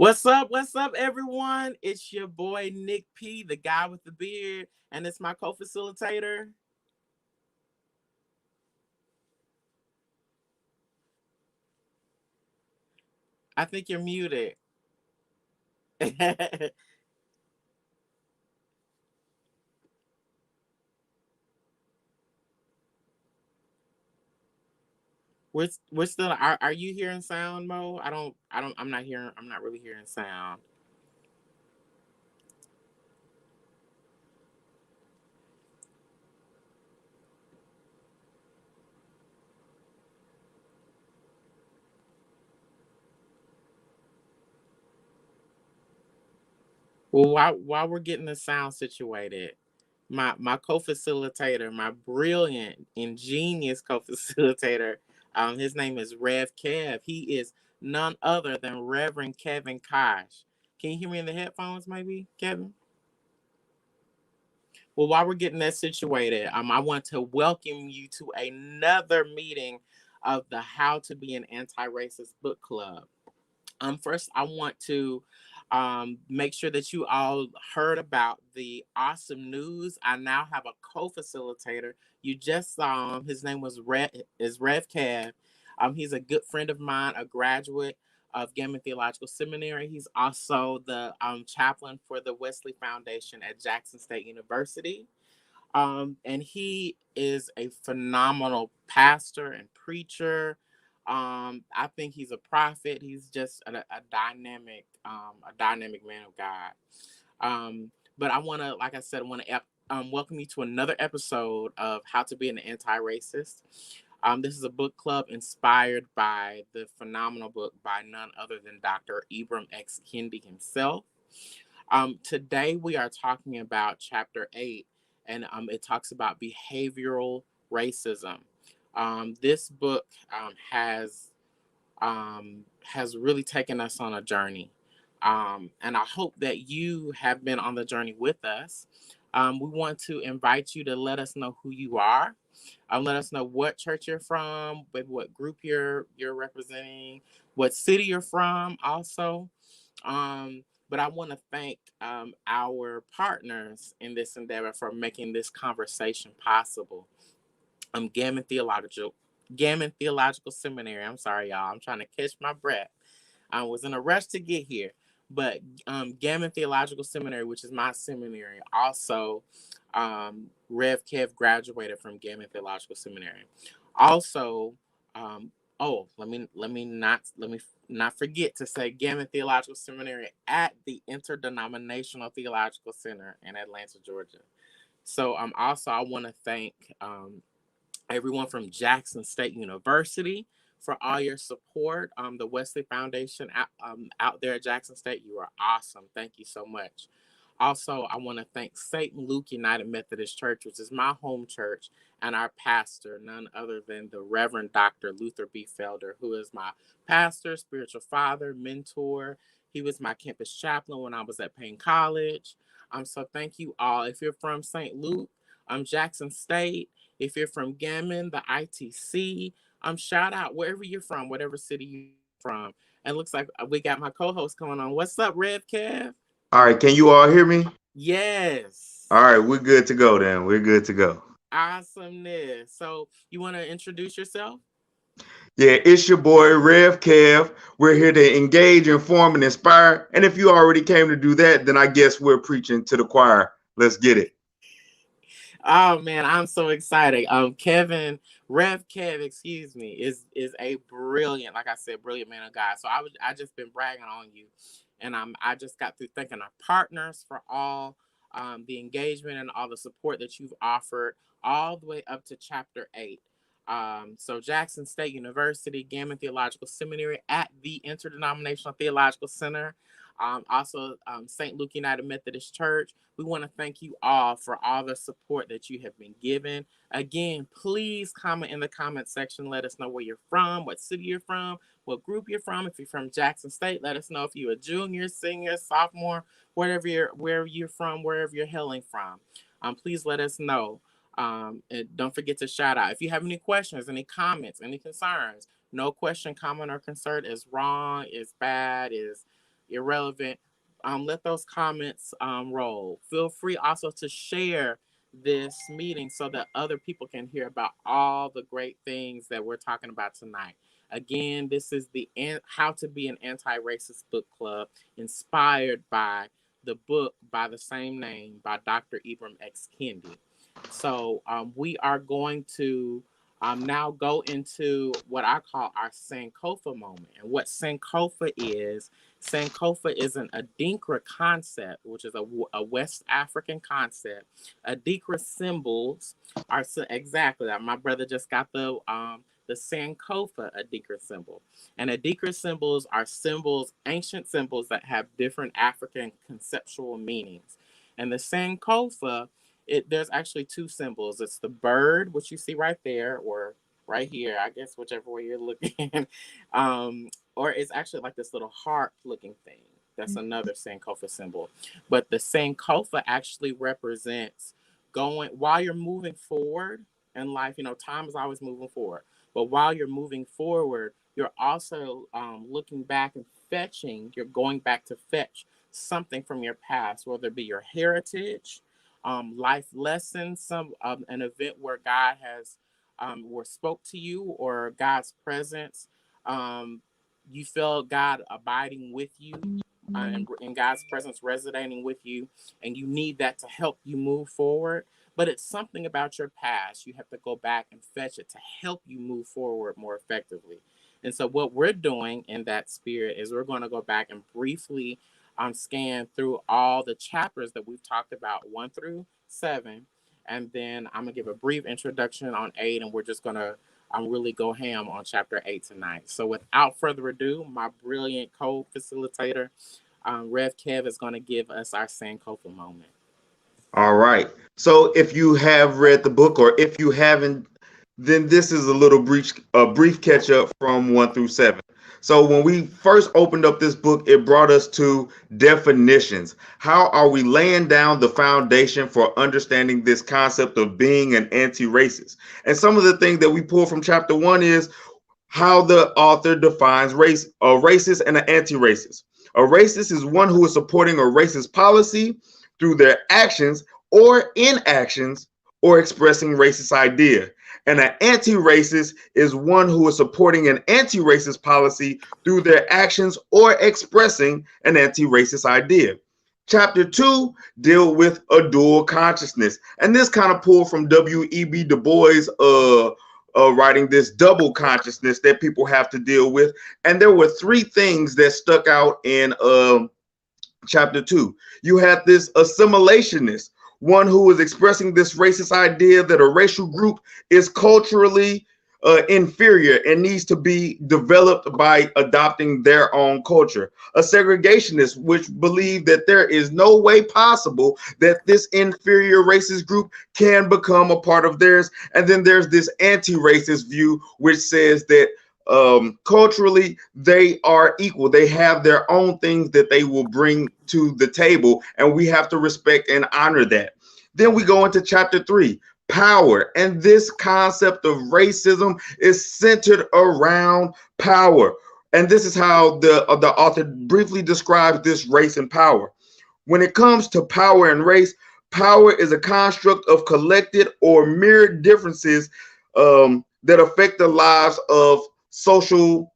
What's up, everyone? It's your boy Nick P, the guy with the beard, and it's my co-facilitator. I think you're muted. we're still. Are you hearing sound, Mo? I'm not hearing. I'm not really hearing sound. Well, while we're getting the sound situated, my co-facilitator, my brilliant, ingenious co-facilitator, his name is Rev Kev. He is none other than Reverend Kevin Kosh. Can you hear me in the headphones, maybe, Kevin? Well, while we're getting that situated, I want to welcome you to another meeting of the How to Be an Anti-Racist Book Club. First, I want to make sure that you all heard about the awesome news. I now have a co-facilitator. You just saw him. His name is Rev Cav. He's a good friend of mine, a graduate of Gammon Theological Seminary. He's also the chaplain for the Wesley Foundation at Jackson State University. And he is a phenomenal pastor and preacher. I think he's a prophet. He's just a dynamic man of God. But I want to, like I said, I want to welcome you to another episode of How to Be an Anti-Racist. This is a book club inspired by the phenomenal book by none other than Dr. Ibram X. Kendi himself. Today we are talking about Chapter 8, and it talks about behavioral racism. This book has really taken us on a journey, and I hope that you have been on the journey with us. We want to invite you to let us know who you are. Let us know what church you're from, what group you're representing, what city you're from, also. But I want to thank our partners in this endeavor for making this conversation possible. Gammon Theological Seminary. I'm sorry, y'all. I'm trying to catch my breath. I was in a rush to get here, but Gammon Theological Seminary, which is my seminary, also Rev Kev graduated from Gammon Theological Seminary. Also, let me not forget to say Gammon Theological Seminary at the Interdenominational Theological Center in Atlanta, Georgia. So also I want to thank everyone from Jackson State University for all your support. The Wesley Foundation out there at Jackson State, you are awesome. Thank you so much. Also, I want to thank St. Mlk United Methodist Church, which is my home church, and our pastor, none other than the Reverend Dr. Luther B. Felder, who is my pastor, spiritual father, mentor. He was my campus chaplain when I was at Payne College. So thank you all. If you're from St. Luke, Jackson State, if you're from Gammon, the ITC, shout out wherever you're from, whatever city you're from. And it looks like we got my co-host coming on. What's up, Rev Kev? All right, can you all hear me? Yes. All right, we're good to go then. We're good to go. Awesomeness. So you want to introduce yourself? Yeah, it's your boy Rev Kev. We're here to engage, inform, and inspire. And if you already came to do that, then I guess we're preaching to the choir. Let's get it. Oh man, I'm so excited. Rev Kev, excuse me, is a brilliant, like I said, brilliant man of God. So I just been bragging on you, and I just got through thanking our partners for all the engagement and all the support that you've offered all the way up to Chapter 8. So Jackson State University, Gammon Theological Seminary at the Interdenominational Theological Center. Also, St. Luke United Methodist Church. We want to thank you all for all the support that you have been given. Again, please comment in the comment section. Let us know where you're from, what city you're from, what group you're from. If you're from Jackson State, let us know if you're a junior, senior, sophomore, wherever you're from, wherever you're hailing from. Please let us know. And don't forget to shout out. If you have any questions, any comments, any concerns, no question, comment, or concern is wrong, is bad, irrelevant, let those comments roll. Feel free also to share this meeting so that other people can hear about all the great things that we're talking about tonight. Again, this is the How to Be an Anti-Racist Book Club, inspired by the book by the same name by Dr. Ibram X. Kendi. So we are going to now go into what I call our Sankofa moment. And what Sankofa is an Adinkra concept, which is a West African concept. Adinkra symbols are exactly that. My brother just got the Sankofa Adinkra symbol. And Adinkra symbols are symbols, ancient symbols that have different African conceptual meanings. And the Sankofa, there's actually two symbols. It's the bird, which you see right there, or right here, I guess, whichever way you're looking. Or it's actually like this little heart looking thing. That's another Sankofa symbol. But the Sankofa actually represents going, while you're moving forward in life, time is always moving forward. But while you're moving forward, you're also looking back and you're going back to fetch something from your past, whether it be your heritage, life lessons, an event where God has or spoke to you, or God's presence. You feel God abiding with you, and God's presence resonating with you, and you need that to help you move forward. But it's something about your past. You have to go back and fetch it to help you move forward more effectively. And so what we're doing in that spirit is we're going to go back and briefly scan through all the chapters that we've talked about, 1 through 7. And then I'm going to give a brief introduction on 8, and we're just going to really go ham on chapter 8 tonight. So without further ado, my brilliant co-facilitator, Rev Kev, is going to give us our Sankofa moment. All right. So if you have read the book, or if you haven't, then this is a brief catch up from 1 through 7. So when we first opened up this book, it brought us to definitions. How are we laying down the foundation for understanding this concept of being an anti-racist? And some of the things that we pull from chapter 1 is how the author defines a racist and an anti-racist. A racist is one who is supporting a racist policy through their actions or inactions, or expressing racist idea. And an anti-racist is one who is supporting an anti-racist policy through their actions or expressing an anti-racist idea. Chapter 2 deal with a dual consciousness, and this kind of pulled from W.E.B. Du Bois writing this double consciousness that people have to deal with. And there were 3 things that stuck out in chapter 2. You had this assimilationist, one who is expressing this racist idea that a racial group is culturally inferior and needs to be developed by adopting their own culture. A segregationist, which believe that there is no way possible that this inferior racist group can become a part of theirs. And then there's this anti-racist view, which says that culturally they are equal. They have their own things that they will bring to the table, and we have to respect and honor that. Then we go into chapter 3, power, and this concept of racism is centered around power. And this is how the author briefly describes this race and power. When it comes to power and race, power is a construct of collected or mere differences that affect the lives of social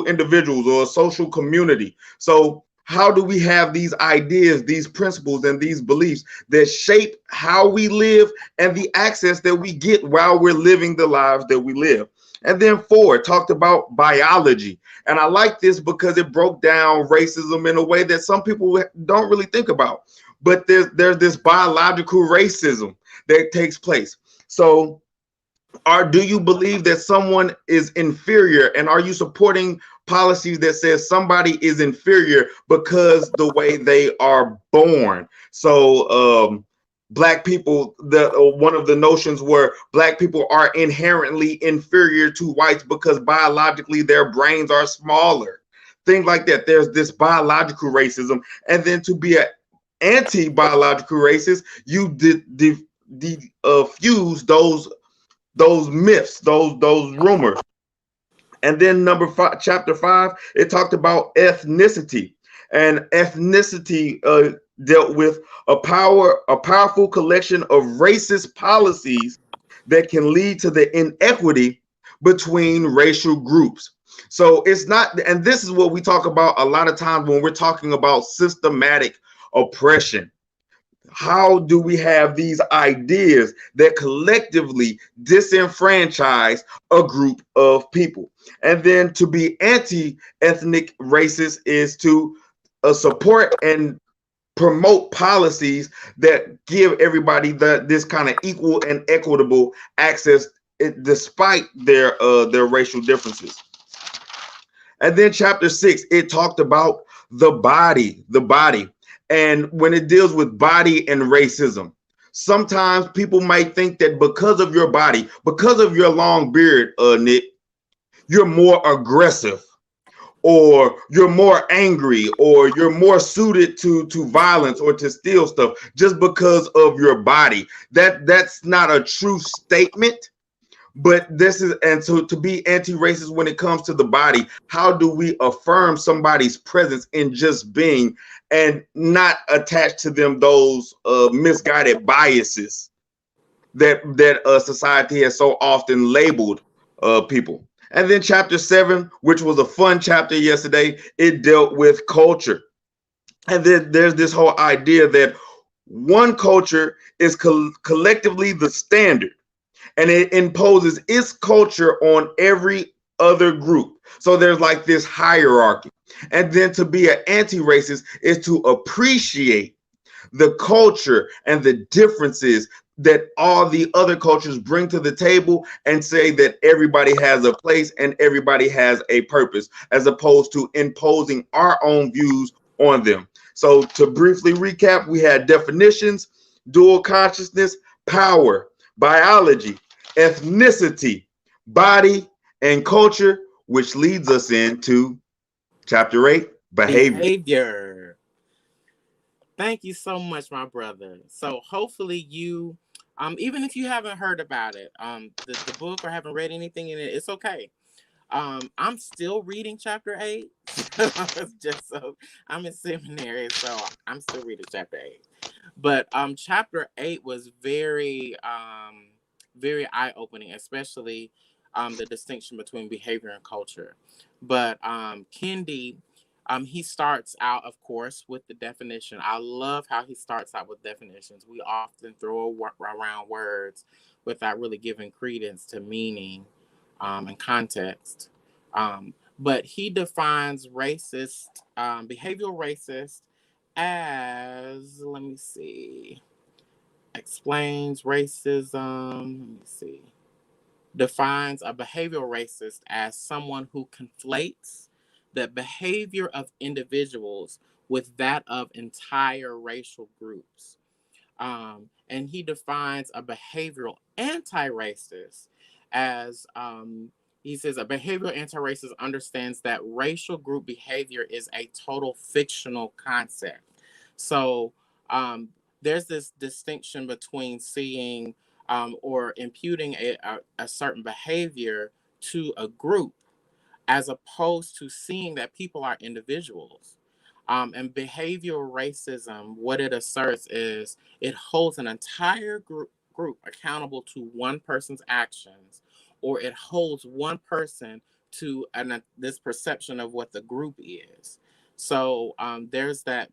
individuals or a social community. So how do we have these ideas, these principles, and these beliefs that shape how we live and the access that we get while we're living the lives that we live? And then 4 talked about biology. And I like this because it broke down racism in a way that some people don't really think about. But there's this biological racism that takes place. So do you believe that someone is inferior, and are you supporting policies that says somebody is inferior because the way they are born? So black people, one of the notions were black people are inherently inferior to whites because biologically their brains are smaller, things like that. There's this biological racism. And then to be an anti-biological racist, you fuse those myths, those rumors. And then chapter 5, it talked about ethnicity. And ethnicity dealt with a powerful collection of racist policies that can lead to the inequity between racial groups. So it's not, and this is what we talk about a lot of times when we're talking about systematic oppression. How do we have these ideas that collectively disenfranchise a group of people? And then to be anti-ethnic racist is to support and promote policies that give everybody this kind of equal and equitable access despite their racial differences. And then chapter 6, it talked about the body. And when it deals with body and racism, sometimes people might think that because of your body, because of your long beard, Nick, you're more aggressive, or you're more angry, or you're more suited to violence or to steal stuff just because of your body. That's not a true statement. But this is, and so to be anti-racist when it comes to the body, how do we affirm somebody's presence in just being and not attach to them those misguided biases that society has so often labeled people? And then chapter 7, which was a fun chapter yesterday, it dealt with culture. And then there's this whole idea that one culture is collectively the standard, and it imposes its culture on every other group. So there's like this hierarchy. And then to be an anti-racist is to appreciate the culture and the differences that all the other cultures bring to the table, and say that everybody has a place and everybody has a purpose, as opposed to imposing our own views on them. So to briefly recap, we had definitions, dual consciousness, power, biology, ethnicity, body, and culture, which leads us into chapter 8, behavior. Behavior. Thank you so much, my brother. So hopefully you, even if you haven't heard about it, the book, or haven't read anything in it, it's okay. I'm still reading chapter 8. Just so I'm in seminary, so I'm still reading chapter 8. But chapter 8 was very eye-opening, especially the distinction between behavior and culture. But Kendi, he starts out, of course, with the definition. I love how he starts out with definitions. We often throw around words without really giving credence to meaning and context. But he defines behavioral racist as, let me see, explains racism, let me see, defines a behavioral racist as someone who conflates the behavior of individuals with that of entire racial groups. And he defines a behavioral anti-racist as, he says, a behavioral anti-racist understands that racial group behavior is a total fictional concept. So there's this distinction between seeing or imputing a certain behavior to a group, as opposed to seeing that people are individuals. And behavioral racism, what it asserts is it holds an entire group accountable to one person's actions, or it holds one person to this perception of what the group is. So there's that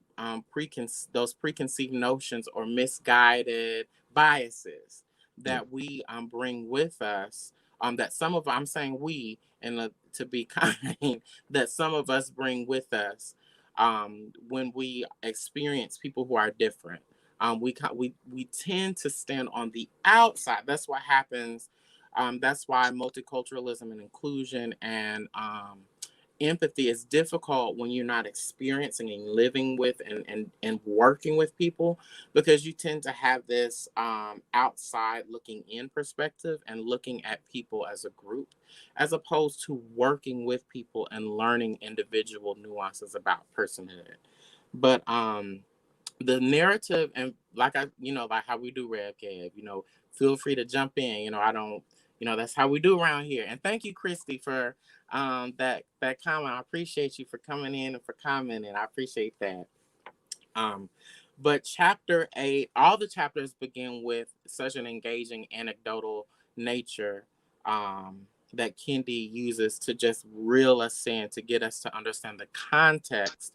those preconceived notions or misguided biases that we bring with us. That some of, I'm saying we, and to be kind, that some of us bring with us when we experience people who are different. We tend to stand on the outside. That's what happens. That's why multiculturalism and inclusion and empathy is difficult when you're not experiencing and living with and working with people, because you tend to have this outside looking in perspective and looking at people as a group, as opposed to working with people and learning individual nuances about personhood. But the narrative, and like like how we do Red Cab, feel free to jump in. I don't That's how we do around here. And thank you, Christy, for that comment. I appreciate you for coming in and for commenting. I appreciate that. Um, but chapter 8, all the chapters begin with such an engaging anecdotal nature that Kendi uses to just reel us in, to get us to understand the context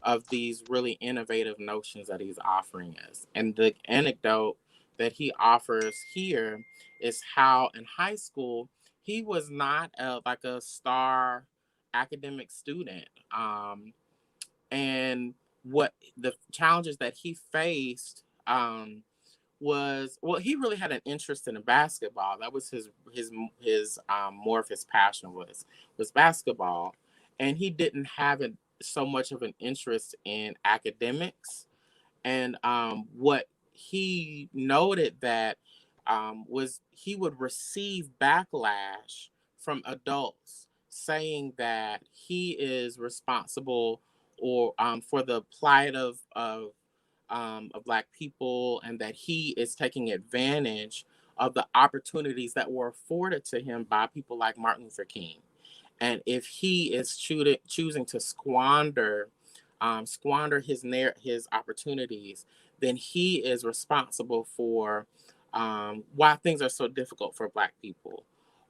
of these really innovative notions that he's offering us. And the anecdote that he offers here is how in high school he was not like a star academic student. And what the challenges that he faced was, well, he really had an interest in basketball. That was his more of his passion was basketball, and he didn't have so much of an interest in academics. And what he noted that was he would receive backlash from adults saying that he is responsible or for the plight of Black people, and that he is taking advantage of the opportunities that were afforded to him by people like Martin Luther King. And if he is choosing to squander his opportunities, then he is responsible for why things are so difficult for Black people.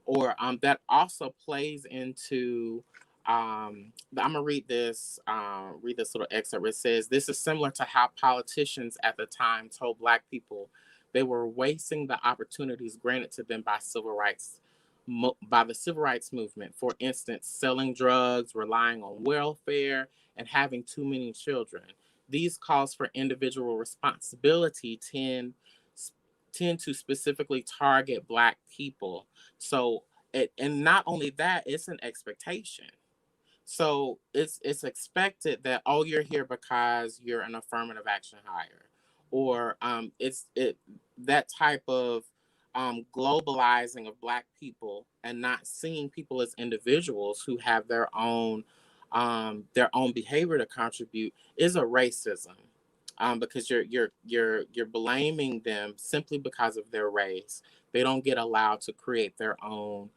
Or that also plays into I'm gonna read this little excerpt. It says, "This is similar to how politicians at the time told Black people they were wasting the opportunities granted to them by the civil rights movement. For instance, selling drugs, relying on welfare, and having too many children. These calls for individual responsibility tend to specifically target Black people. So, and not only that, it's an expectation. So it's expected that, oh, you're here because you're an affirmative action hire, or it that type of globalizing of Black people and not seeing people as individuals who have their own behavior to contribute is a racism, because you're blaming them simply because of their race. They don't get allowed to create their own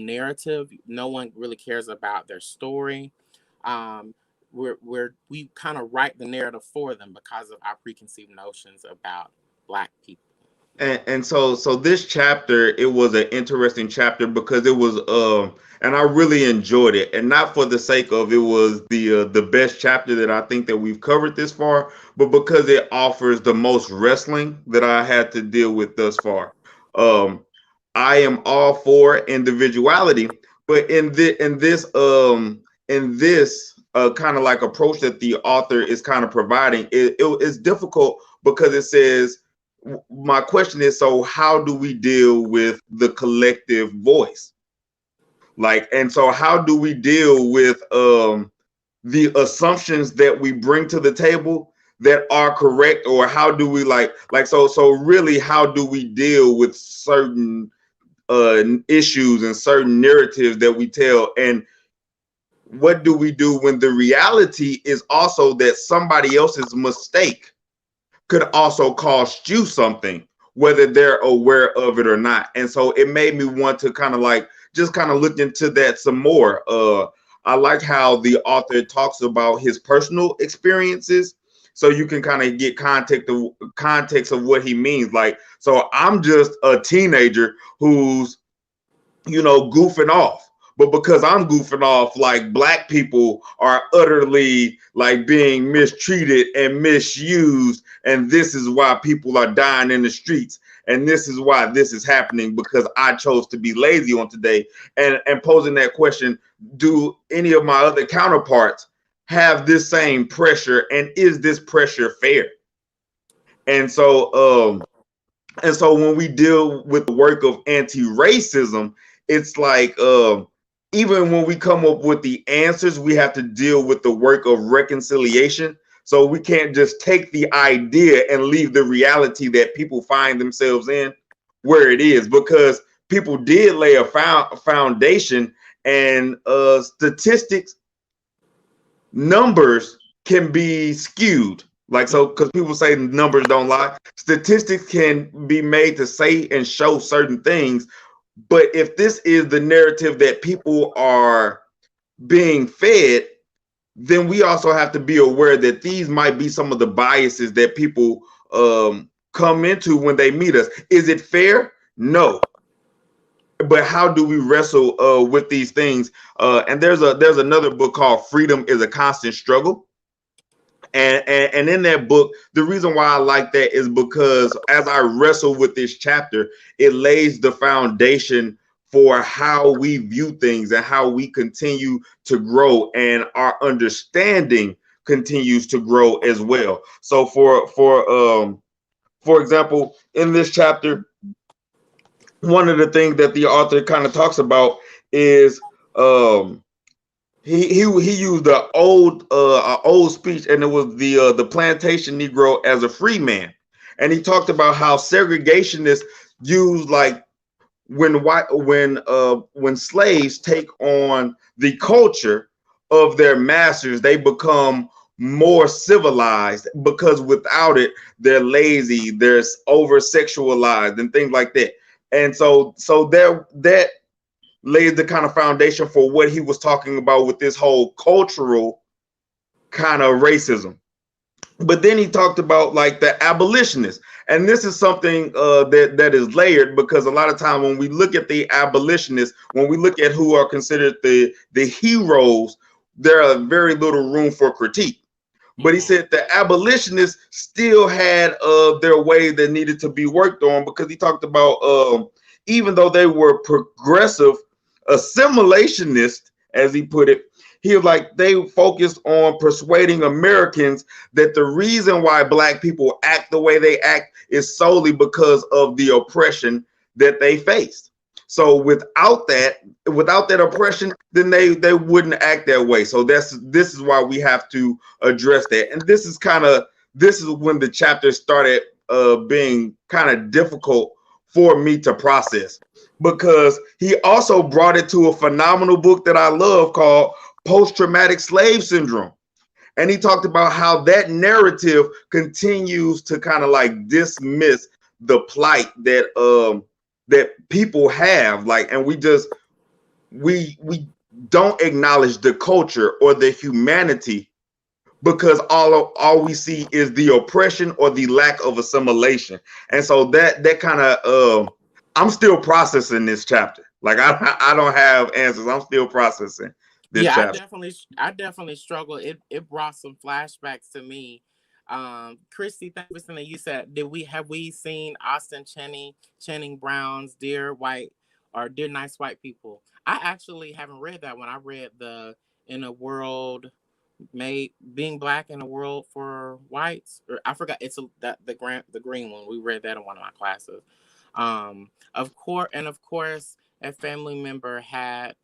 narrative. No one really cares about their story. Um, we kind of write the narrative for them because of our preconceived notions about Black people. And so this chapter, it was an interesting chapter because it was and I really enjoyed it, and not for the sake of it was the best chapter that I think that we've covered this far, but because it offers the most wrestling that I had to deal with thus far. um I am all for individuality, but in this kind of like approach that the author is kind of providing, it's difficult because it says, my question is, so how do we deal with the collective voice? Like, and so how do we deal with the assumptions that we bring to the table that are correct, or how do we so really how do we deal with certain issues and certain narratives that we tell, and what do we do when the reality is also that somebody else's mistake could also cost you something, whether they're aware of it or not. And so it made me want to kind of like just kind of look into that some more. I like how the author talks about his personal experiences, so you can kind of get context of what he means. Like, so I'm just a teenager who's goofing off. But because I'm goofing off, like, Black people are utterly like being mistreated and misused, and this is why people are dying in the streets, and this is why this is happening because I chose to be lazy on today. And posing that question, do any of my other counterparts have this same pressure, and is this pressure fair? And so when we deal with the work of anti-racism, it's like even when we come up with the answers, we have to deal with the work of reconciliation. So we can't just take the idea and leave the reality that people find themselves in where it is, because people did lay a foundation, and statistics, numbers can be skewed. Like, so, because people say numbers don't lie, statistics can be made to say and show certain things, But if this is the narrative that people are being fed, then we also have to be aware that these might be some of the biases that people come into when they meet us. Is it fair? No. But how do we wrestle with these things? And there's another book called Freedom is a Constant Struggle. And in that book, the reason why I like that is because as I wrestle with this chapter, it lays the foundation for how we view things and how we continue to grow, and our understanding continues to grow as well. So for example, in this chapter, one of the things that the author kind of talks about is um he used the old speech, and it was the plantation Negro as a free man, and he talked about how segregationists use, like, when slaves take on the culture of their masters, they become more civilized, because without it, they're lazy, they're over sexualized, and things like that. And so there that laid the kind of foundation for what he was talking about with this whole cultural kind of racism. But then he talked about, like, the abolitionists, and this is something that is layered, because a lot of time when we look at the abolitionists, when we look at who are considered the heroes, there are very little room for critique. But he Mm-hmm. said the abolitionists still had their way that needed to be worked on, because he talked about even though they were progressive assimilationists, as he put it, he was like, they focused on persuading Americans that the reason why black people act the way they act is solely because of the oppression that they faced. So without that oppression, then they wouldn't act that way. So this is why we have to address that. And this is when the chapter started being kind of difficult for me to process, because he also brought it to a phenomenal book that I love called Post-Traumatic Slave Syndrome. And he talked about how that narrative continues to kind of like dismiss the plight that people have, like, and we don't acknowledge the culture or the humanity, because all we see is the oppression or the lack of assimilation. And so that kind of I'm still processing this chapter. Like, I don't have answers. I'm still processing this Yeah, chapter. I definitely struggle. It brought some flashbacks to me. Christy, thank you for something you said. Did we have we seen Austin Channing Brown's Dear White or Dear Nice White People? I actually haven't read that one. I read the In a World Made Being Black in a World for Whites. Or I forgot it's the green one. We read that in one of my classes. Of course, a family member had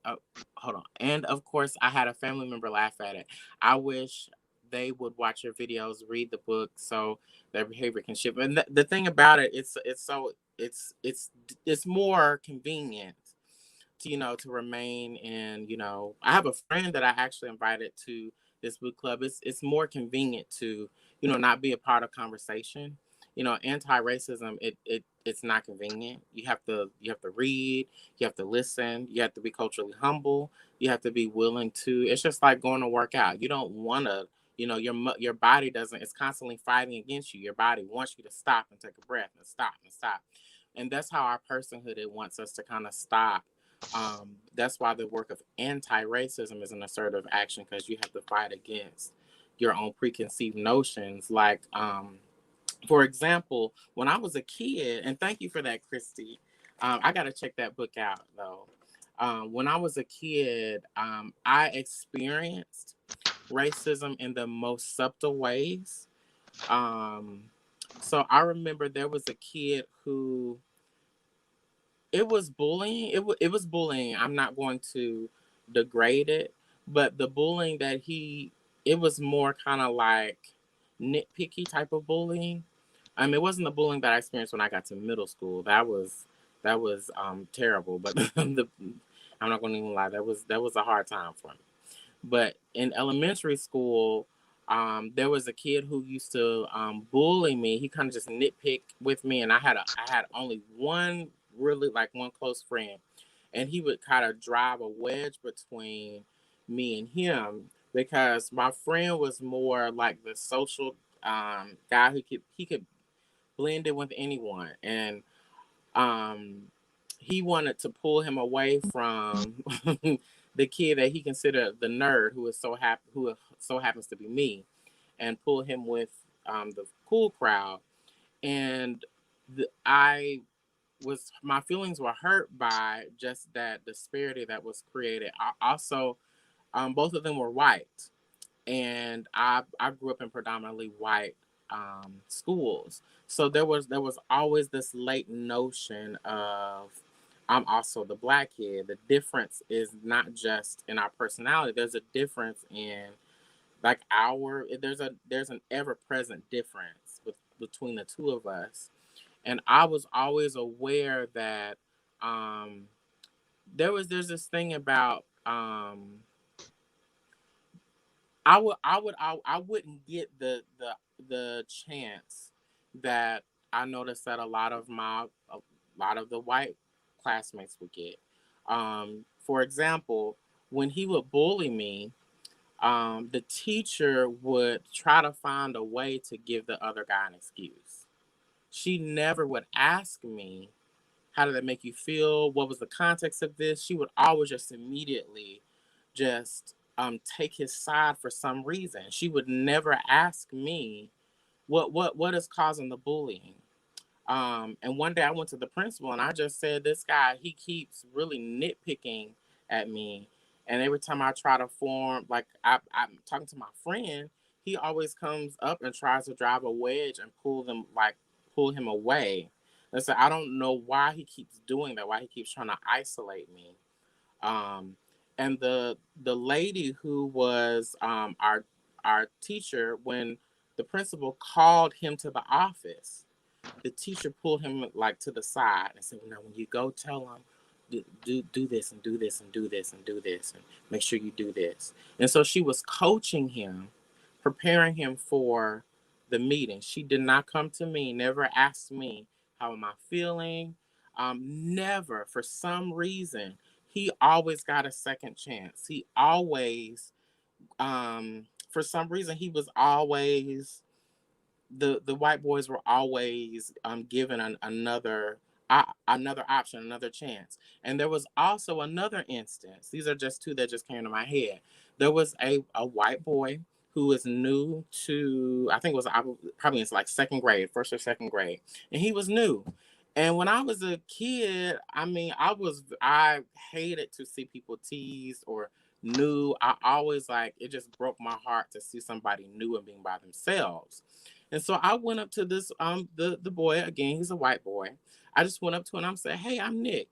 hold on, and of course, I had a family member laugh at it. I wish they would watch your videos, read the book, so their behavior can shift. And the thing about it, it's more convenient to to remain in. I have a friend that I actually invited to this book club. It's more convenient to not be a part of conversation. Anti-racism, it's not convenient. You have to read, you have to listen, you have to be culturally humble, you have to be willing to. It's just like going to work out. You don't want to. Your body doesn't. It's constantly fighting against you. Your body wants you to stop and take a breath and stop and stop, and that's how our personhood, it wants us to kind of stop. That's why the work of anti-racism is an assertive action, because you have to fight against your own preconceived notions. Like, for example, when I was a kid, and thank you for that, Christy. I got to check that book out though. When I was a kid, I experienced racism in the most subtle ways. Um, so I remember there was a kid who it was bullying. It was bullying. I'm not going to degrade it, but the bullying that it was more kind of like nitpicky type of bullying. It wasn't the bullying that I experienced when I got to middle school. That was terrible. But I'm not going to even lie. That was a hard time for me. But in elementary school, there was a kid who used to bully me. He kind of just nitpick with me, and I had only one really like one close friend, and he would kind of drive a wedge between me and him because my friend was more like the social guy who could blend in with anyone, and um, he wanted to pull him away from the kid that he considered the nerd, who so happens to be me, and pull him with the cool crowd. And I was my feelings were hurt by just that disparity that was created. Also, both of them were white, and I grew up in predominantly white schools, so there was always this late notion of I'm also the black kid. The difference is not just in our personality. There's a difference in like there's an ever present difference between the two of us, and I was always aware that um, there's this thing about I wouldn't get the chance that I noticed that a lot of the white classmates would get. For example, when he would bully me, the teacher would try to find a way to give the other guy an excuse. She never would ask me, how did that make you feel? What was the context of this? She would always just immediately just take his side for some reason. She would never ask me what is causing the bullying. And one day I went to the principal and I just said, this guy, he keeps really nitpicking at me. And every time I try to form, like I'm talking to my friend, he always comes up and tries to drive a wedge and pull him away. And so I don't know why he keeps doing that, why he keeps trying to isolate me. Um, and the lady who was our teacher, when the principal called him to the office, the teacher pulled him like to the side and said, "Now, when you go, tell him do this and do this and do this and do this and make sure you do this." And so she was coaching him, preparing him for the meeting. She did not come to me, never asked me how am I feeling. Never, for some reason, he always got a second chance. He always, for some reason, he was always the white boys were always given another option, another chance. And there was also another instance. These are just two that just came to my head. There was a white boy who was new to, I think it was probably in like second grade, first or second grade, and he was new. And when I was a kid, I mean, I hated to see people teased or new. I always like it just broke my heart to see somebody new and being by themselves. And so I went up to this the boy again. He's a white boy. I just went up to him and I said, "Hey, I'm Nick.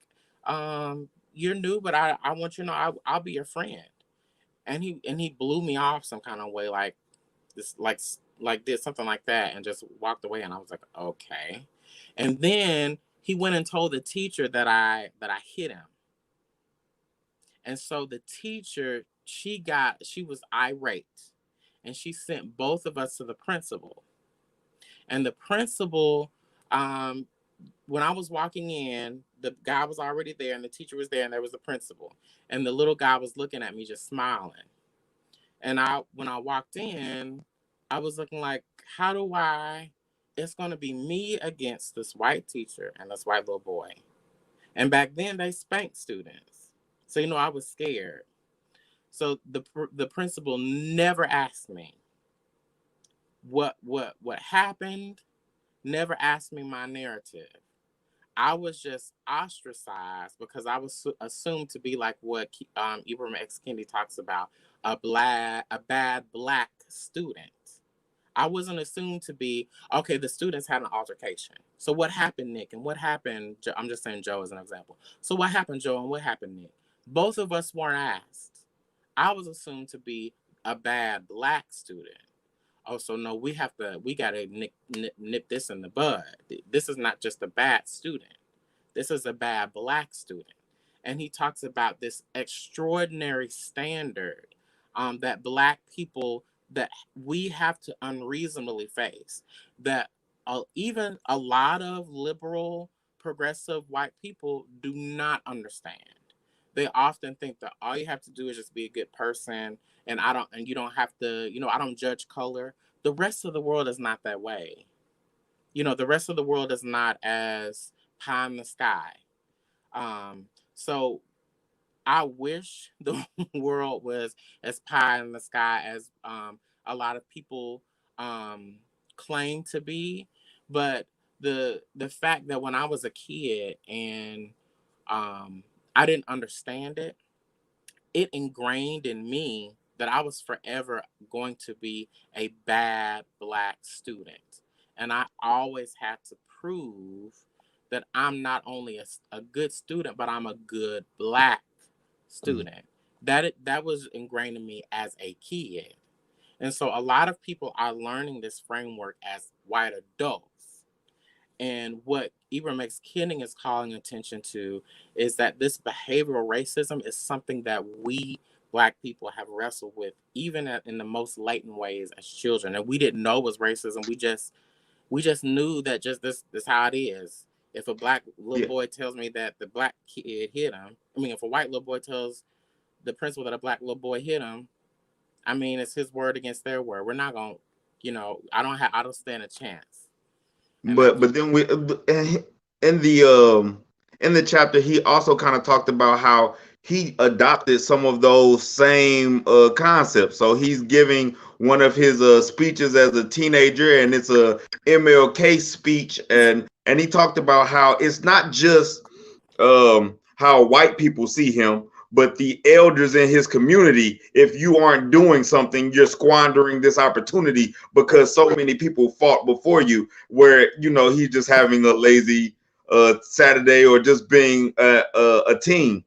You're new, but I want you to know I'll be your friend." And he blew me off some kind of way, like this, like did something like that, and just walked away. And I was like, okay. And then he went and told the teacher that I hit him. And so the teacher, she was irate, and she sent both of us to the principal. And the principal, um, when I was walking in, the guy was already there, and the teacher was there, and there was the principal. And the little guy was looking at me, just smiling. And when I walked in, I was looking like, how do I? It's going to be me against this white teacher and this white little boy. And back then, they spanked students, so I was scared. So the principal never asked me what happened. Never asked me my narrative. I was just ostracized because I was assumed to be like what Ibram X. Kendi talks about, a bad black student. I wasn't assumed to be, okay, the students had an altercation. So what happened, Nick? And what happened? I'm just saying Joe as an example. So what happened, Joe? And what happened, Nick? Both of us weren't asked. I was assumed to be a bad black student. Oh, so no, we gotta nip this in the bud. This is not just a bad student. This is a bad black student. And he talks about this extraordinary standard that black people, that we have to unreasonably face. That even a lot of liberal progressive white people do not understand. They often think that all you have to do is just be a good person, and you don't have to, I don't judge color. The rest of the world is not that way. The rest of the world is not as pie in the sky. So I wish the world was as pie in the sky as a lot of people um, claim to be. But the fact that when I was a kid and I didn't understand it, it ingrained in me that I was forever going to be a bad Black student. And I always had to prove that I'm not only a good student, but I'm a good Black student. That was ingrained in me as a kid. And so a lot of people are learning this framework as white adults. And what Ibram X. Kening is calling attention to is that this behavioral racism is something that we Black people have wrestled with, even in the most latent ways as children. And we didn't know it was racism. We just knew that just this how it is. If a Black little boy tells me that the Black kid hit him, if a white little boy tells the principal that a Black little boy hit him, it's his word against their word. We're not gonna, I don't stand a chance. And But then in the chapter, he also kind of talked about how he adopted some of those same concepts. So he's giving one of his speeches as a teenager, and it's a MLK speech, and he talked about how it's not just how white people see him, but the elders in his community. If you aren't doing something, you're squandering this opportunity because so many people fought before you, where he's just having a lazy Saturday or just being a teen.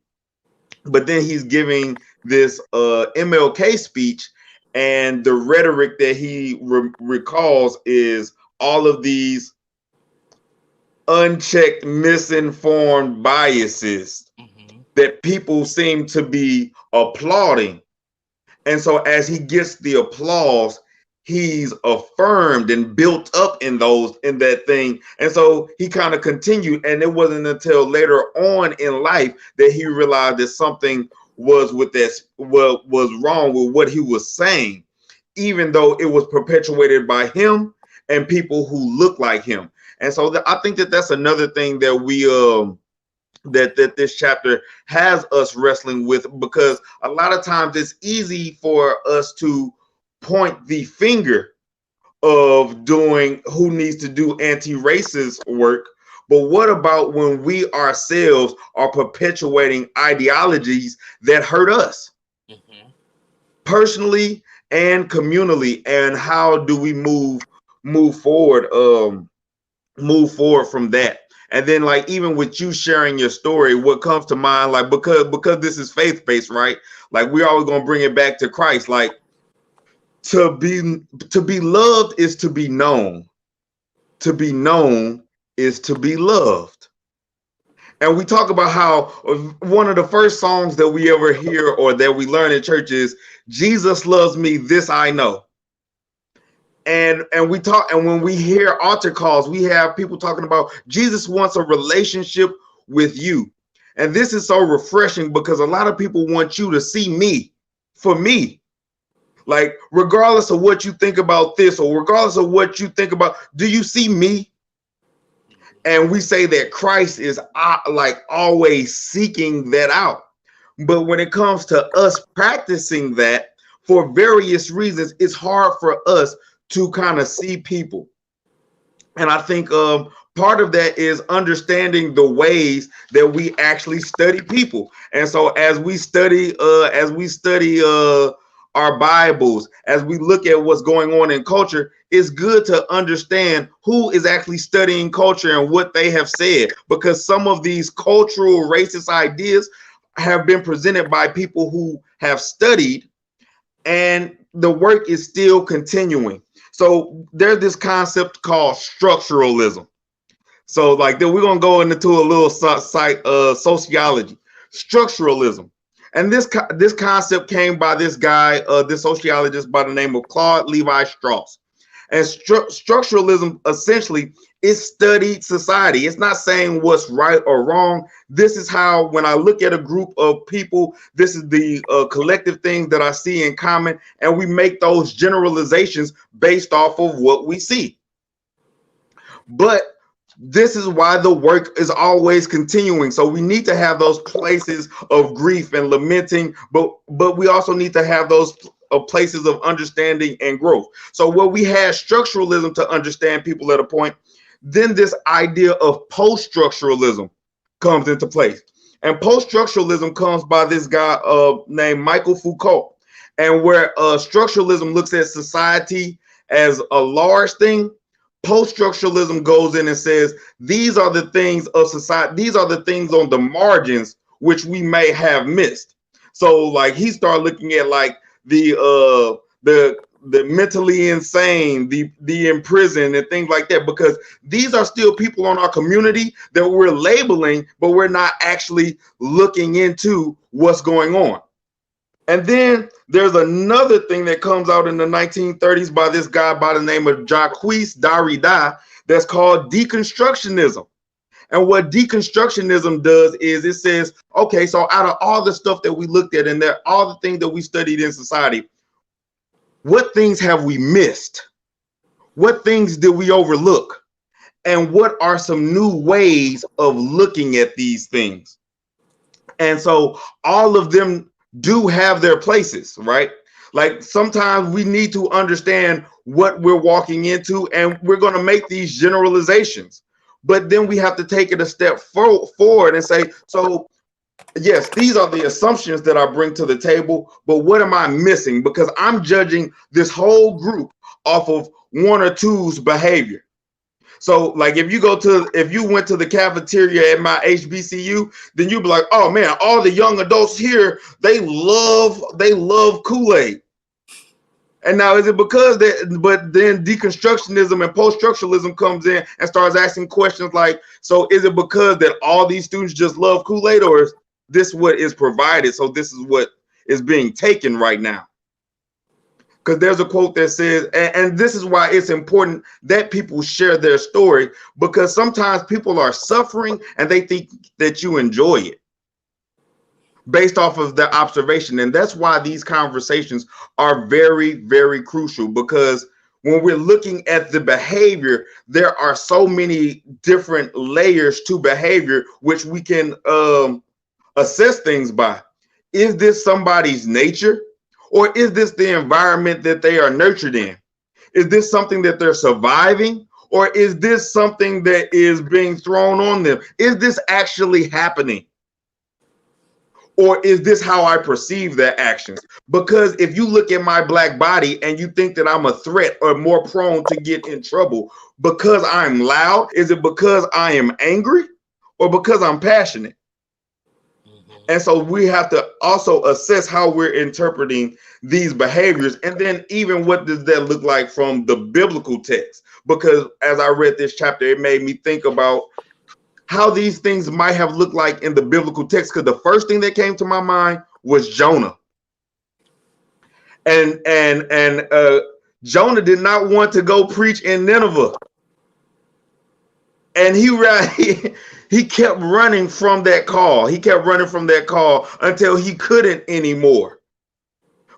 But then he's giving this MLK speech, and the rhetoric that he recalls is all of these unchecked, misinformed biases that people seem to be applauding. And so as he gets the applause, he's affirmed and built up in that thing. And so he kind of continued. And it wasn't until later on in life that he realized that something was wrong with what he was saying, even though it was perpetuated by him and people who look like him. And so I think that that's another thing that we that this chapter has us wrestling with, because a lot of times it's easy for us to point the finger of doing who needs to do anti-racist work. But what about when we ourselves are perpetuating ideologies that hurt us personally and communally? And how do we move forward from that? And then, like, even with you sharing your story, what comes to mind, like, because this is faith-based, right? Like, we're always gonna bring it back to Christ. Like, to be loved is to be known. To be known is to be loved. And we talk about how one of the first songs that we ever hear or that we learn in church is "Jesus loves me, this I know." And we talk, and when we hear altar calls, we have people talking about Jesus wants a relationship with you. And this is so refreshing, because a lot of people want you to see me for me. Like, regardless of what you think about this, or regardless of what you think about, do you see me? And we say that Christ is like always seeking that out. But when it comes to us practicing that, for various reasons, it's hard for us to kind of see people. And I think part of that is understanding the ways that we actually study people. And so as we study our Bibles, as we look at what's going on in culture, it's good to understand who is actually studying culture and what they have said, because some of these cultural racist ideas have been presented by people who have studied, and the work is still continuing. So there's this concept called structuralism. So like we're gonna go into a little sociology, structuralism, and this concept came by this guy, this sociologist by the name of Claude Levi Strauss. And structuralism essentially It studied society. It's not saying what's right or wrong. This is how, when I look at a group of people, this is the collective things that I see in common, and we make those generalizations based off of what we see. But this is why the work is always continuing. So we need to have those places of grief and lamenting, but we also need to have those places of understanding and growth. So where we had structuralism to understand people at a point, then this idea of post-structuralism comes into place. And post-structuralism comes by this guy named Michael Foucault. And where structuralism looks at society as a large thing, post-structuralism goes in and says, these are the things of society, these are the things on the margins which we may have missed. So like he started looking at like the mentally insane, the imprisoned and things like that, because these are still people on our community that we're labeling, but we're not actually looking into what's going on. And then there's another thing that comes out in the 1930s by this guy by the name of Jacques Derrida that's called Deconstructionism. And what Deconstructionism does is it says, okay, so out of all the stuff that we looked at and there, all the things that we studied in society, what things have we missed? What things did we overlook? And what are some new ways of looking at these things? And so all of them do have their places, right? Like sometimes we need to understand what we're walking into, and we're going to make these generalizations, but then we have to take it a step forward and say, so yes, these are the assumptions that I bring to the table, but what am I missing? Because I'm judging this whole group off of one or two's behavior. So like if you went to the cafeteria at my HBCU, then you'd be like, oh man, all the young adults here, they love Kool-Aid. And now is it because that, but then deconstructionism and post-structuralism comes in and starts asking questions like, so is it because that all these students just love Kool-Aid, or is this what is provided? So this is what is being taken right now. Because there's a quote that says, and this is why it's important that people share their story, because sometimes people are suffering and they think that you enjoy it based off of their observation. And that's why these conversations are very, very crucial, because when we're looking at the behavior, there are so many different layers to behavior, which we can assess things by. Is this somebody's nature? Or is this the environment that they are nurtured in? Is this something that they're surviving? Or is this something that is being thrown on them? Is this actually happening? Or is this how I perceive their actions? Because if you look at my black body and you think that I'm a threat or more prone to get in trouble because I'm loud, is it because I am angry or because I'm passionate? And so we have to also assess how we're interpreting these behaviors. And then even what does that look like from the biblical text? Because as I read this chapter, it made me think about how these things might have looked like in the biblical text. Because the first thing that came to my mind was Jonah. And Jonah did not want to go preach in Nineveh. And he kept running from that call. He kept running from that call until he couldn't anymore,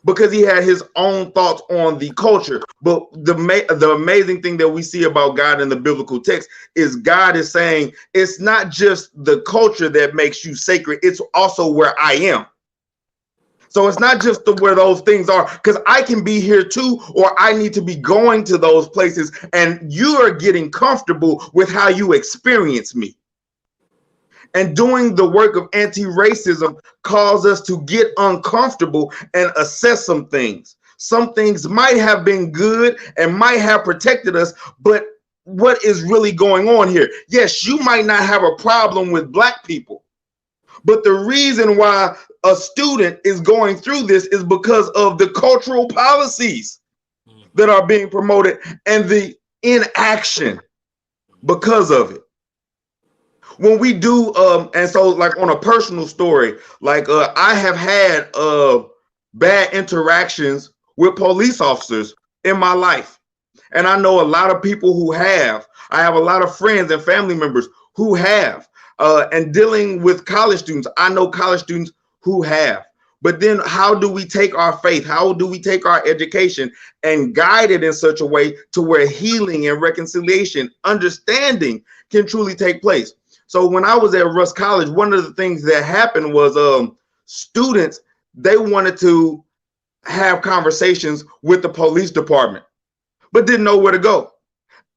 because he had his own thoughts on the culture. But the amazing thing that we see about God in the biblical text is God is saying it's not just the culture that makes you sacred, it's also where I am. So it's not just where those things are, because I can be here too, or I need to be going to those places, and you are getting comfortable with how you experience me. And doing the work of anti-racism calls us to get uncomfortable and assess some things. Some things might have been good and might have protected us, but what is really going on here? Yes, you might not have a problem with Black people, but the reason why a student is going through this is because of the cultural policies that are being promoted and the inaction because of it. When we do, and so like on a personal story, like I have had bad interactions with police officers in my life. And I know a lot of people who have. I have a lot of friends and family members who have. And dealing with college students, I know college students who have. But then how do we take our faith? How do we take our education and guide it in such a way to where healing and reconciliation, understanding can truly take place? So when I was at Russ College, one of the things that happened was students, they wanted to have conversations with the police department, but didn't know where to go.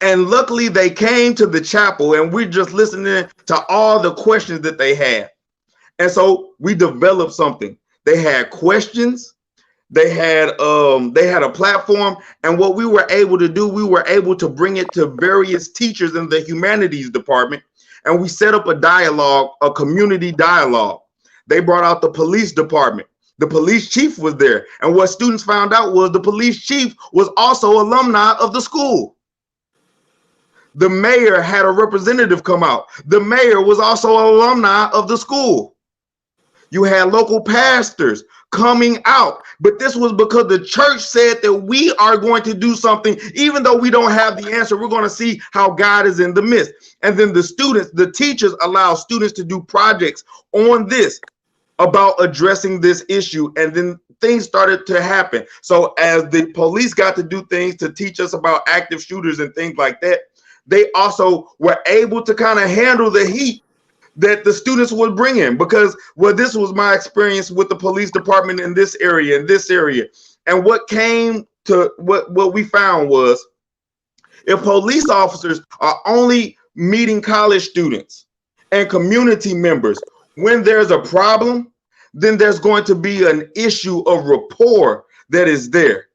And luckily they came to the chapel and we're just listening to all the questions that they had. And so we developed something. They had questions, they had a platform, and what we were able to do, we were able to bring it to various teachers in the humanities department, and we set up a dialogue, a community dialogue. They brought out the police department. The police chief was there, and what students found out was the police chief was also alumni of the school. The mayor had a representative come out. The mayor was also an alumni of the school. You had local pastors coming out, but this was because the church said that we are going to do something. Even though we don't have the answer, we're going to see how God is in the midst. And then the students, the teachers allow students to do projects on this about addressing this issue. And then things started to happen. So as the police got to do things to teach us about active shooters and things like that, they also were able to kind of handle the heat that the students would bring in, because, well, this was my experience with the police department in this area, And what came to what we found was, if police officers are only meeting college students and community members when there's a problem, then there's going to be an issue of rapport that is there.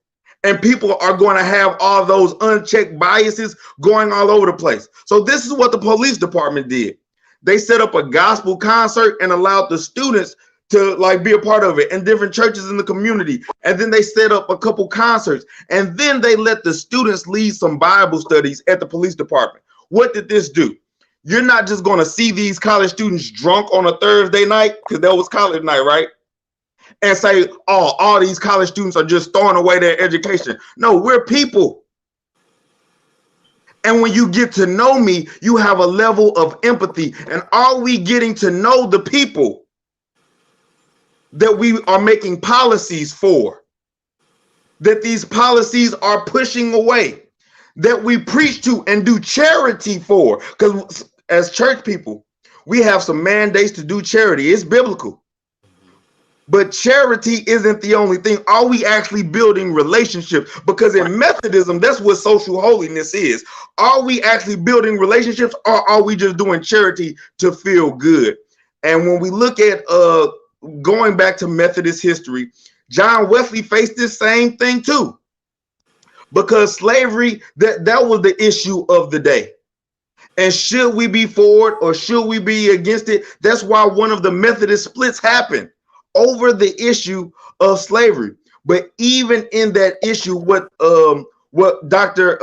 And people are going to have all those unchecked biases going all over the place. So this is what the police department did. They set up a gospel concert and allowed the students to like be a part of it, and different churches in the community. And then they set up a couple concerts, and then they let the students lead some Bible studies at the police department. What did this do? You're not just going to see these college students drunk on a Thursday night, because that was college night, right? And say, oh, all these college students are just throwing away their education. No, we're people. And when you get to know me, you have a level of empathy. And are we getting to know the people that we are making policies for? That these policies are pushing away? That we preach to and do charity for? Because as church people, we have some mandates to do charity. It's biblical. But charity isn't the only thing. Are we actually building relationships? Because in Methodism, that's what social holiness is. Are we actually building relationships, or are we just doing charity to feel good? And when we look at going back to Methodist history, John Wesley faced this same thing too. Because slavery, that was the issue of the day. And should we be for it or should we be against it? That's why one of the Methodist splits happened over the issue of slavery. But even in that issue, what Dr.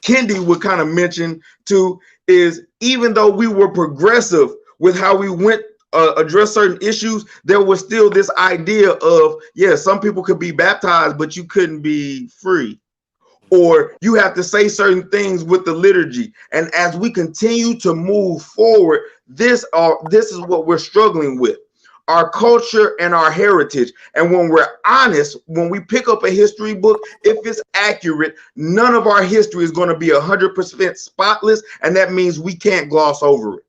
Kendi would kind of mention too is, even though we were progressive with how we went address certain issues, there was still this idea of, yeah, some people could be baptized, but you couldn't be free. Or you have to say certain things with the liturgy. And as we continue to move forward, this is what we're struggling with. Our culture and our heritage. And when we're honest, when we pick up a history book, if it's accurate, none of our history is going to be 100% spotless. And that means we can't gloss over it.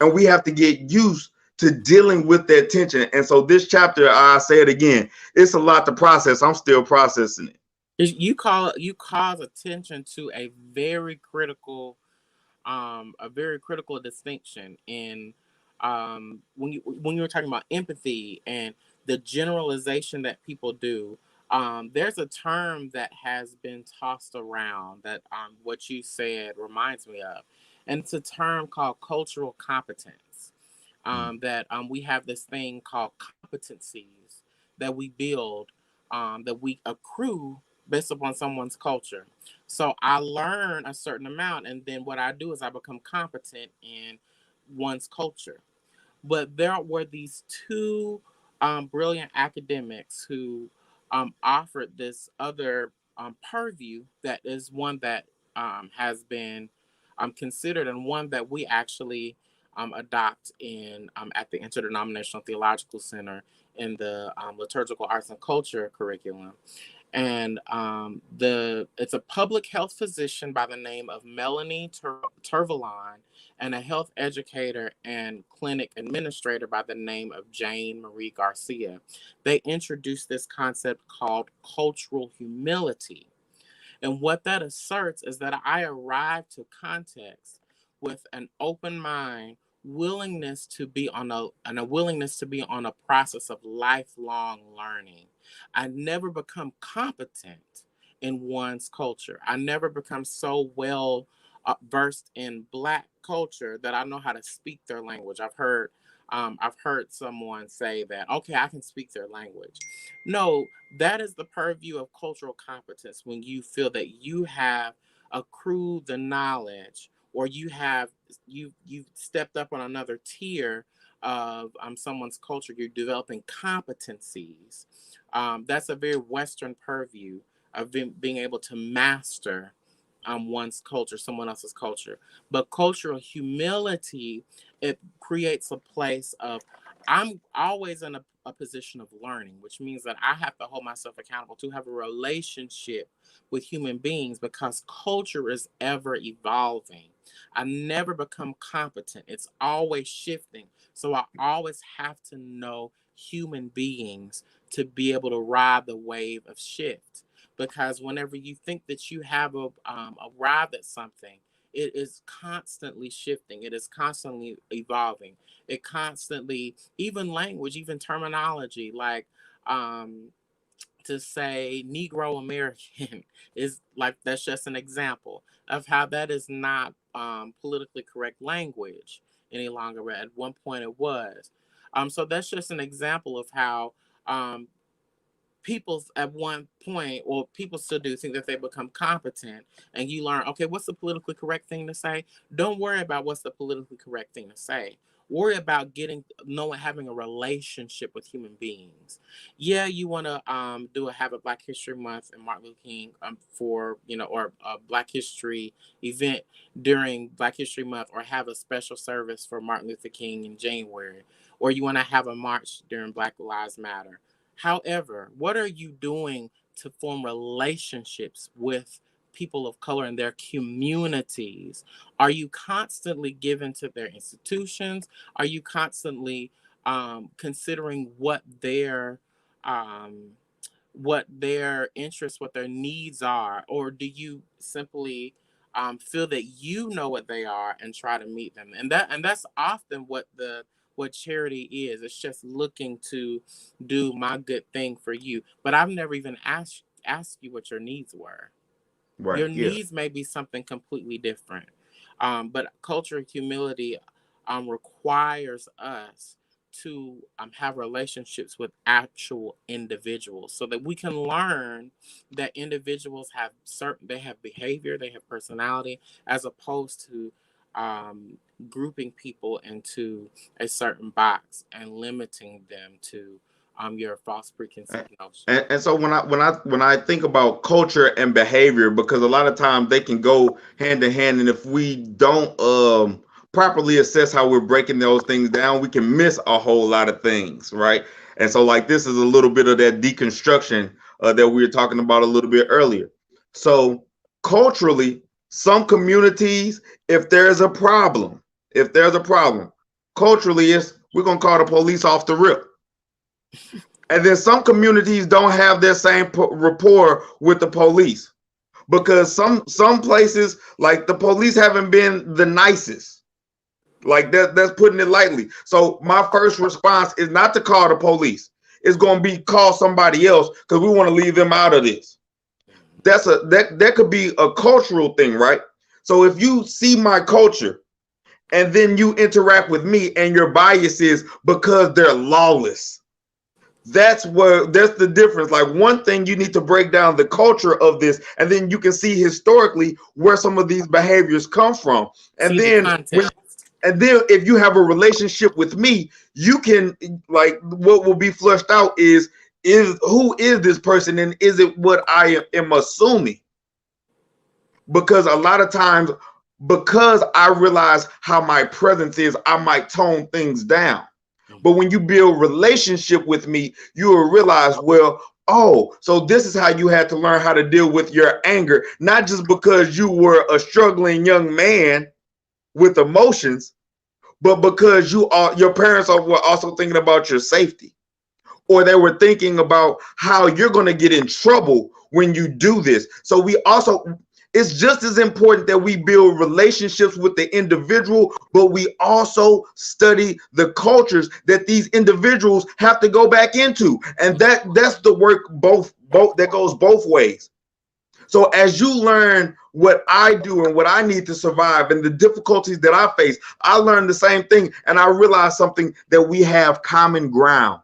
And we have to get used to dealing with that tension. And so this chapter, I say it again, it's a lot to process. I'm still processing it. You cause attention to a very critical distinction in when you were talking about empathy and the generalization that people do. There's a term that has been tossed around that what you said reminds me of, and it's a term called cultural competence. That we have this thing called competencies that we build, that we accrue based upon someone's culture. So I learn a certain amount, and then what I do is I become competent in one's culture. But there were these two brilliant academics who offered this other purview that is one that has been considered, and one that we actually adopt in at the Interdenominational Theological Center in the liturgical arts and culture curriculum. And it's a public health physician by the name of Melanie Turvalon, and a health educator and clinic administrator by the name of Jane Marie Garcia. They introduced this concept called cultural humility. And what that asserts is that I arrive to context with an open mind, willingness to be on a willingness to be on a process of lifelong learning. I never become competent in one's culture. I never become so well versed in Black culture that I know how to speak their language. I've heard someone say that, okay, I can speak their language. No, that is the purview of cultural competence, when you feel that you have accrued the knowledge, or you've stepped up on another tier of someone's culture. You're developing competencies. That's a very Western purview of being able to master one's culture, someone else's culture. But cultural humility, it creates a place of, I'm always in a position of learning, which means that I have to hold myself accountable to have a relationship with human beings, because culture is ever evolving. I never become competent. It's always shifting. So I always have to know human beings to be able to ride the wave of shift. Because whenever you think that you have arrived at something, it is constantly shifting. It is constantly evolving. It constantly, even language, even terminology, like to say Negro American is like, that's just an example of how that is not politically correct language any longer. But at one point it was. So that's just an example of how people at one point, or people still do, think that they become competent, and you learn, okay, what's the politically correct thing to say? Don't worry about what's the politically correct thing to say. Worry about having a relationship with human beings. Yeah, you want to have a Black History Month and Martin Luther King for, or a Black History event during Black History Month, or have a special service for Martin Luther King in January, or you want to have a march during Black Lives Matter. However, what are you doing to form relationships with people of color in their communities? Are you constantly giving to their institutions? Are you constantly considering what their interests, what their needs are? Or do you simply feel that you know what they are and try to meet them? And that's often what charity is. It's just looking to do my good thing for you. But I've never even asked you what your needs were. Right. Your Yeah. needs may be something completely different. But cultural humility requires us to have relationships with actual individuals, so that we can learn that individuals they have behavior, they have personality, as opposed to grouping people into a certain box and limiting them to your false preconceived notion. And so when I think about culture and behavior, because a lot of times they can go hand in hand, and if we don't properly assess how we're breaking those things down, we can miss a whole lot of things, right? And so, like, this is a little bit of that deconstruction that we were talking about a little bit earlier. So culturally, some communities, if there's a problem, culturally, we're gonna call the police off the rip. And then some communities don't have that same rapport with the police, because some places, like, the police haven't been the nicest. Like, that's putting it lightly. So my first response is not to call the police. It's going to be call somebody else, because we want to leave them out of this. That could be a cultural thing, right? So if you see my culture and then you interact with me and your bias is because they're lawless, that's the difference. Like, one thing, you need to break down the culture of this, and then you can see historically where some of these behaviors come from. And See the then context. if you have a relationship with me, you can, like, what will be flushed out is who is this person, and is it what I am assuming? Because a lot of times, because I realize how my presence is, I might tone things down. But when you build relationship with me, you will realize, well, oh, so this is how you had to learn how to deal with your anger, not just because you were a struggling young man with emotions, but because your parents were also thinking about your safety, or they were thinking about how you're going to get in trouble when you do this. So it's just as important that we build relationships with the individual, but we also study the cultures that these individuals have to go back into. And that's the work both that goes both ways. So as you learn what I do and what I need to survive and the difficulties that I face, I learn the same thing, and I realize something, that we have common ground.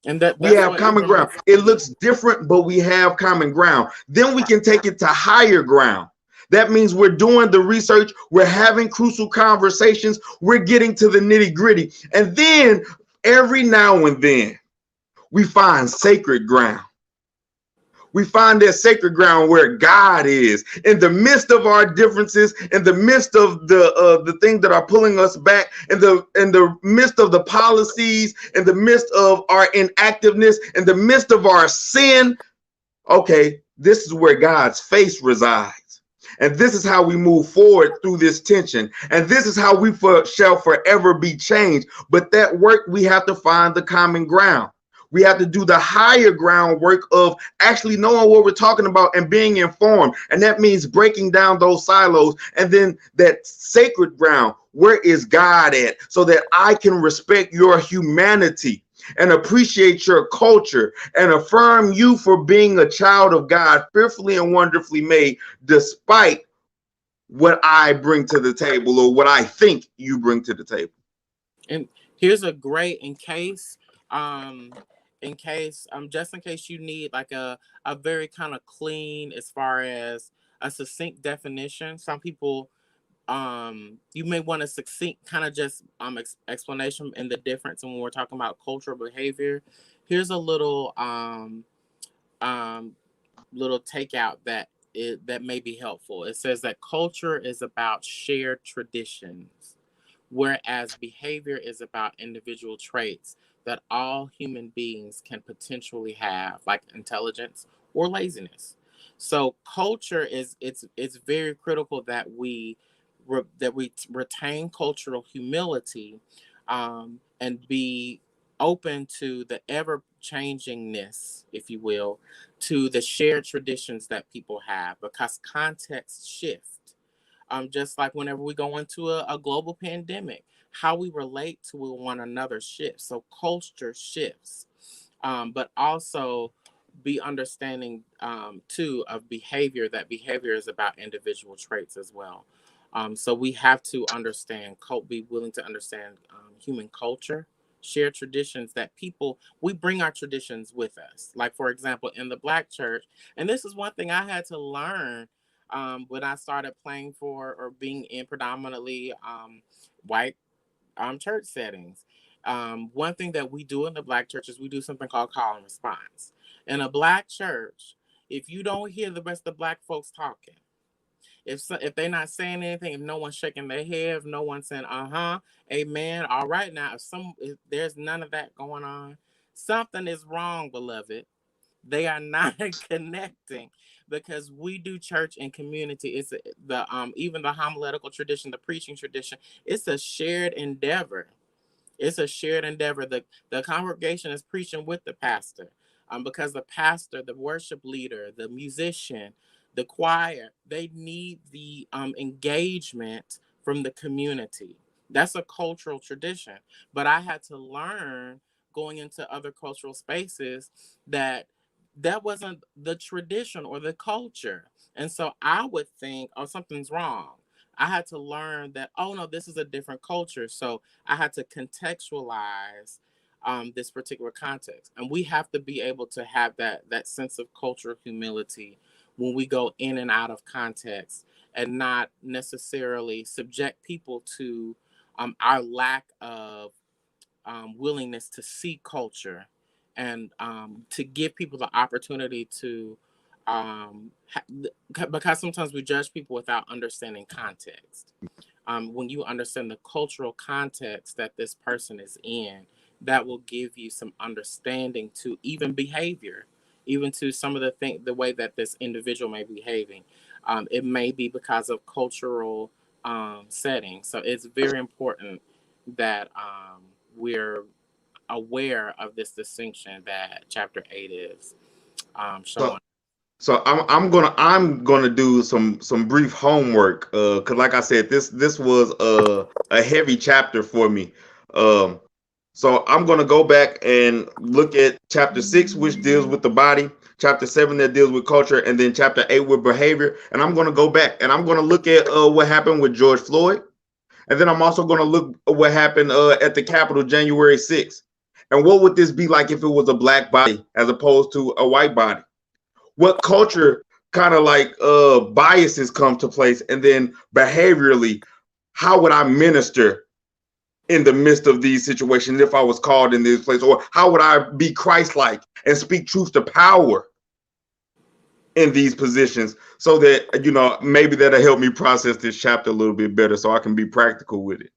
And We that's have what common even ground. It looks different, but we have common ground. Then we can take it to higher ground. That means we're doing the research, we're having crucial conversations, we're getting to the nitty gritty. And then every now and then we find sacred ground. We find that sacred ground where God is in the midst of our differences, in the midst of the things that are pulling us back, in the midst of the policies, in the midst of our inactiveness, in the midst of our sin. Okay, this is where God's face resides. And this is how we move forward through this tension. And this is how we shall forever be changed. But that work, we have to find the common ground. We have to do the higher ground work of actually knowing what we're talking about and being informed. And that means breaking down those silos. And then that sacred ground, where is God at? So that I can respect your humanity and appreciate your culture and affirm you for being a child of God, fearfully and wonderfully made, despite what I bring to the table or what I think you bring to the table. And here's a great, just in case you need like a very kind of clean, as far as a succinct definition. Some people, you may want a succinct kind of just explanation in the difference when we're talking about cultural behavior. Here's a um little takeout that may be helpful. It says that culture is about shared traditions, whereas behavior is about individual traits that all human beings can potentially have, like intelligence or laziness. So culture it's very critical that we retain cultural humility, and be open to the ever changingness, if you will, to the shared traditions that people have, because context shift. Just like whenever we go into a global pandemic, how we relate to one another shifts. So culture shifts, but also be understanding, too, of behavior. That behavior is about individual traits as well. So we have to understand, be willing to understand human culture, share traditions that people, we bring our traditions with us. Like, for example, in the Black church, and this is one thing I had to learn when I started playing for or being in predominantly white church settings. One thing that we do in the Black church is we do something called call and response. In a Black church, if you don't hear the rest of the Black folks talking, if they're not saying anything, if no one's shaking their head, if no one's saying amen, all right, now if there's none of that going on, something is wrong, beloved. They are not connecting, because we do church and community. It's the even the homiletical tradition, the preaching tradition. It's a shared endeavor. It's a shared endeavor. The congregation is preaching with the pastor, because the pastor, the worship leader, the musician, the choir, they need the engagement from the community. That's a cultural tradition. But I had to learn, going into other cultural spaces, that that wasn't the tradition or the culture. And so I would think, oh, something's wrong. I had to learn that, oh no, this is a different culture. So I had to contextualize this particular context. And we have to be able to have that sense of cultural humility when we go in and out of context, and not necessarily subject people to our lack of willingness to see culture and to give people the opportunity to, because sometimes we judge people without understanding context. When you understand the cultural context that this person is in, that will give you some understanding to even behavior, even to some of the way that this individual may be behaving. It may be because of cultural setting. So it's very important that we're aware of this distinction that chapter 8 is So showing. so I'm gonna do some brief homework, cause like I said, this was a heavy chapter for me. Um, so I'm gonna go back and look at chapter 6, which deals with the body, chapter 7 that deals with culture, and then chapter 8 with behavior. And I'm gonna go back and I'm gonna look at what happened with George Floyd, and then I'm also gonna look at what happened at the Capitol January 6th. And what would this be like if it was a black body as opposed to a white body? What culture kind of like biases come to place, and then behaviorally, how would I minister in the midst of these situations if I was called in this place, or how would I be Christ-like and speak truth to power in these positions, so that maybe that'll help me process this chapter a little bit better so I can be practical with it.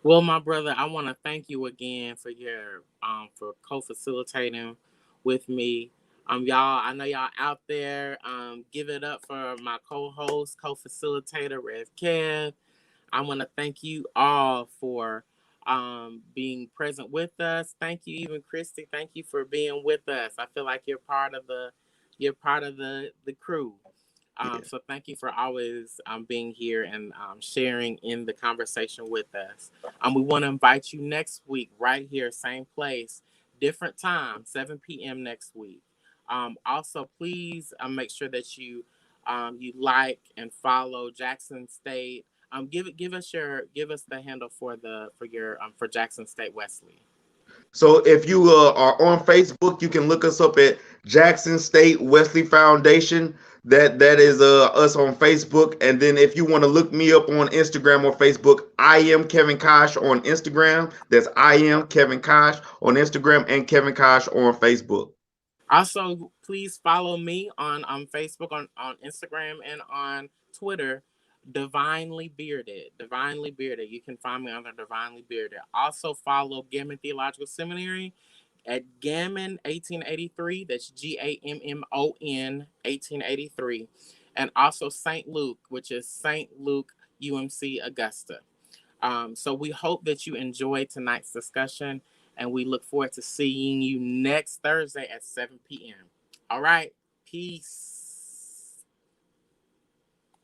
Well, my brother, I want to thank you again for your for co-facilitating with me. Y'all, I know y'all out there. Give it up for my co-host, co-facilitator, Rev Kev. I want to thank you all for being present with us. Thank you, even Christy. Thank you for being with us. I feel like you're part of the crew. Yeah. So thank you for always being here and sharing in the conversation with us. We want to invite you next week, right here, same place, different time, 7 p.m. next week. Also, please make sure that you like and follow Jackson State. Give us the handle for Jackson State Wesley. So if you are on Facebook, you can look us up at Jackson State Wesley Foundation. That is us on Facebook. And then if you want to look me up on Instagram or Facebook, I am Kevin Kosh on Instagram. That's I am Kevin Kosh on Instagram and Kevin Kosh on Facebook. Also, please follow me on Facebook, on Instagram, and on Twitter. Divinely Bearded. Divinely Bearded. You can find me under Divinely Bearded. Also follow Gammon Theological Seminary at Gammon 1883. That's GAMMON 1883. And also St. Luke, which is St. Luke UMC Augusta. So we hope that you enjoyed tonight's discussion, and we look forward to seeing you next Thursday at 7 p.m. All right. Peace.